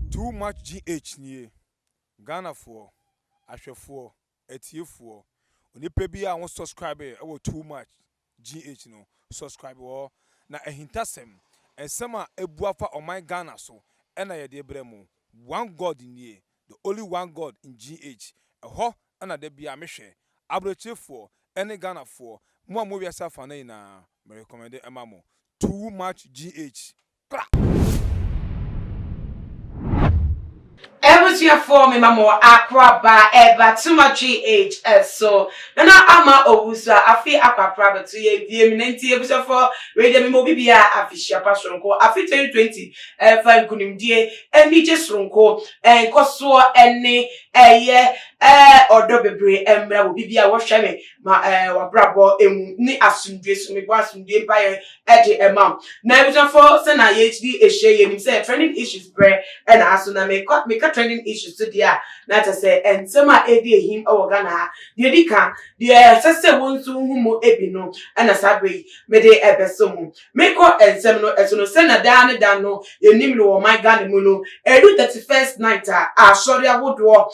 Too much GH nie Ghana for ahwefo etiefo onipa bi a won subscribe e too much GH no subscribe wo na ehintasem ensem a ebuafa oman Ghana so na ye de bremu one god nie the only one god in GH eho na da bia mehwe abrechefo ene Ghana for mo wiasa fa na me recommend emamo too much GH Everything for me, mama, aqua ba ever too much age so. Nana ama owusa afi aqua praba to ye eminenti ebusa for radio me mobibia afishia pasronko afi 2020 fan kunimdie eni jesronko enkoso eni odo bebre emra obibia wo hwe me ma wabrabo emu ni asundwe so me gwa asundwe empire eje emam na ebusa for se na HD ehye yenim say trending issues bre and aso na make trending issues to dia na ta say ensema edi ehim Ghana ha de dika de sese wonsu humo ebi no na sabre me de ebeso mu meko ensem no eso no se na dan no enim no my Ghana mu no edu 31st night a sorry awodo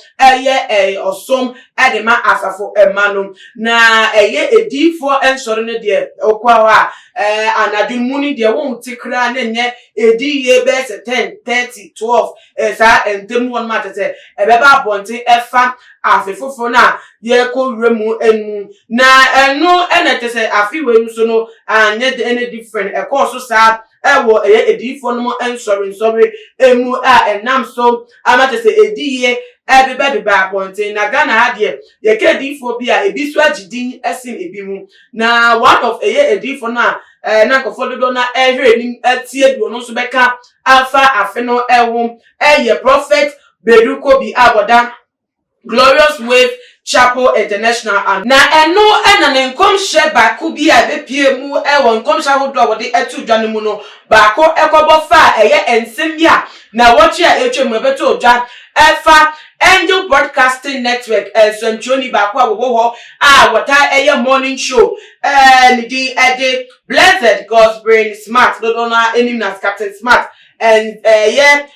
osom edema asafo emano na edifo ensori ne de okwa anadun muni de won tikra na nye edi ye be 10 30 12 sa entem won mate se ebeba abonte efa afefofo na ye ko wremu enu na enu enete se afiwe nu so no anye de any different so sa ewo edifo no ensori emu enam so amate se ediye everybody ba abonte na Ghana ha de ye ke edifo bi a ebi so agidin esin ebi mu na one of edifo na na kofodo na ehwe ni atie du no so beka alpha afeno ewo prophet Beduko bi aboda Glorious Wave Chapel International and na eno na nkom hye ba ko bi a bepie mu ewo nkom hye hodo a wode etu dwane mu no ba ko ekobo fa ensem ya na wochi a etwem ebeto dwa efa Angel Broadcasting Network Sanchoni ba ko awowo a wota morning show the Blessed God's Brain Smart do na enim na Captain Smart and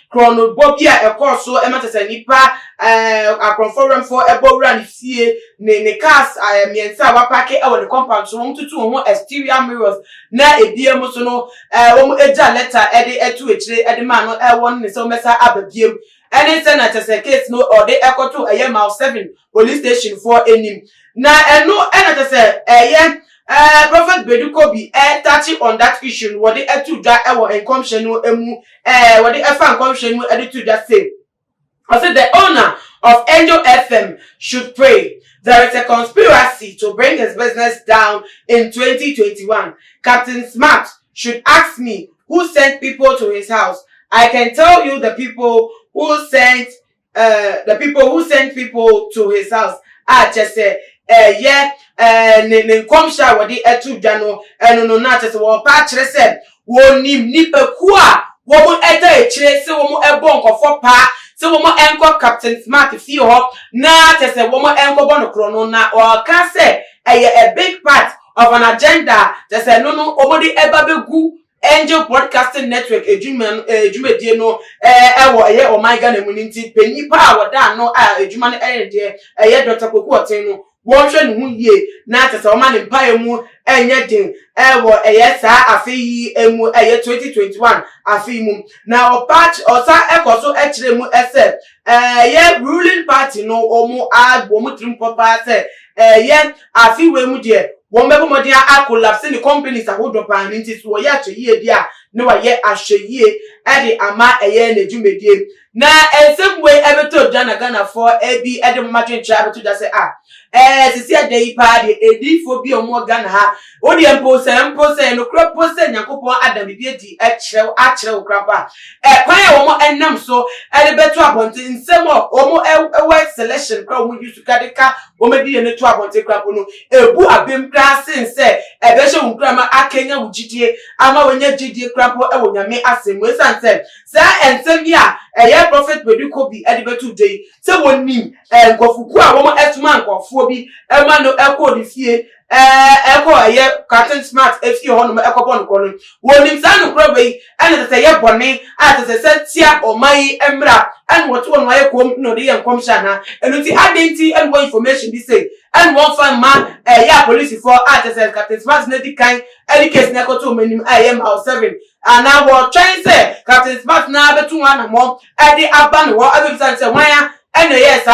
chrono bobia so ematese nipa akronforum for ebowra fie ne cars miensa wa park e wo the compound so mtutu ho exterior mirrors na ebiem so no wo eja letter etu echire edema no won ne so mesa ababiem any senate case no or the ekoto mile 7 police station for enim na eno enatese Prophet Beduko be touching on that issue what the etu dwa ewo enkomhye no emu what the efa enkomhye no editu dwa say I said the owner of Angel FM should pray. There is a conspiracy to bring his business down in 2021. Captain Smart should ask me who sent people to his house. I can tell you the people who sent people to his house. I just say ne komsha wodi etu dwa no eno no na tese wo pa kire se wonim nipa ku a wo mo eta ekire se wo mo ebo nkofo pa se wo mo enko Captain Smart fi ho na tese wo mo enko bo no kro no na o ka se a big part of an agenda tese no obodi eba begu Angel Broadcasting Network ejumedie no ewo o my Ghana mu nti penyi pa woda no ejuma no de Dr. Koku Oten no wonhwe ne hu yie na tese o ma ne mpae mu enye din ewo sa afi emu 2021 afi mu na o patch osa ekoso ekire mu ese ruling party no omu agbo trim papa se afi we mu de won bebo modin a collapse ni companies ahodo pa nti so ye ahye dia ne wa ye ahye de ama na dwumedie na ensem we ebeto Ghana for ebi de matwencha abeto da se sisi adai pa de edifo bi omo Ghana ha odi empo se no kropo se Nyankopon adam bi edi akyerew krapa kwan ya omo enam so beto abonte nsem omo selection kra omo use kadeka omo di ne to abonte krapo no ebu abem kra sense ebehye unkrama akenya wugidie ama wonya gidie krapo nyame asem we sanse sa ensem ya Prophet Beduko bi beto dey se wonim nkofuku a womo etuma nkofu bi ema no ekodi fie eko ye Captain Smart efi ho no eko bon ko no wonim sa no kro be ene se ye bone ate se tia omai emra and what one way kom no dey enkom shana enuti adenti and what information be say and one fan man ya police for ate se Captain Smart na di kan any case na ko to manim am house 7 and now we trying say Captain Smart na betu wana mo e dey aban wo abisa say wan ene yes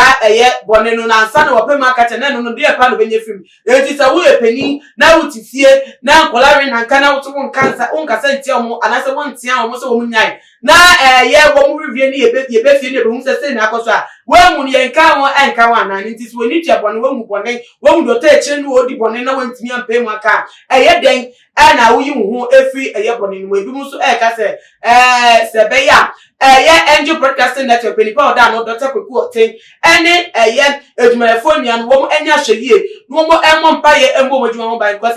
bone no na ansa na wo pe market na no dey pa no benye film eti say wo epeni na wutifie na nkolare na nka na wutu nkansa unkasa ntia omo anase wontia omo so omo nyai na wo mu review ni ye be fie ne be hu se na akoso a wo mu ye nka ho enka wa na nti so ni tia bone wo mu bone wo mu do ta eche no odi bone na wantimi ampe mu aka den na wo yi hu efi bone no ebi mu so ka se se be ya Angel Broadcasting Network peni pa oda no Dr. Kweku Oten ene edwumayefo nuan wo mo anya hweye no mo emmo mpaye embo modwuma mo ban because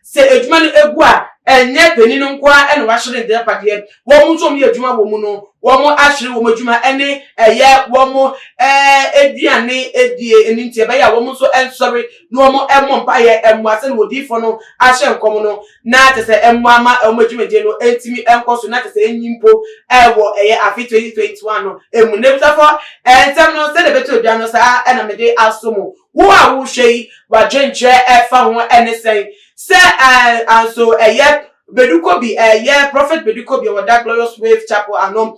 se edwuma no egu a enye peni no nkoa ene wa hwere de pade wo mo nso mo edwuma wo mu no wo mo ahwere wo modwuma ene wo mo ediane edie enintie ba ya wo mo nso ensori no mo emmo mpaye emmo ase no odifo no ahye nkom no na te se emmo ama modwuma je no entimi enkoso na te se enyimpo wo afi 2021 no emu nebutafo entem no se de beto odwa no sa na mede asomo wo a wo hwei wa dwenche fa ho ene se anso Beduko bi Prophet Beduko bi wada Glorious Wave Chapel anom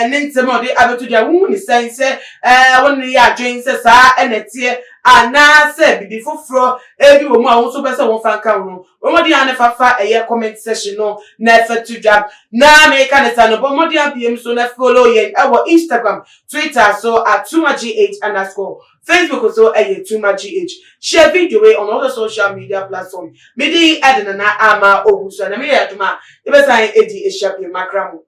nintem ode abeto dia wu ni se woni ya dwen se sa enetie ana se bibi foforo ebi wo mu a wo so be se won fanka wo mo dia ne fafa comment section no na fetu dwa na me ka ne sa no bo mo dia biem so na follow yen Instagram Twitter so @tumagh_ Facebook so @tumagh. Share video on all the social media platforms. Midi adena na ama oguso na me yaduma. Ibe sai edi eshape makramu.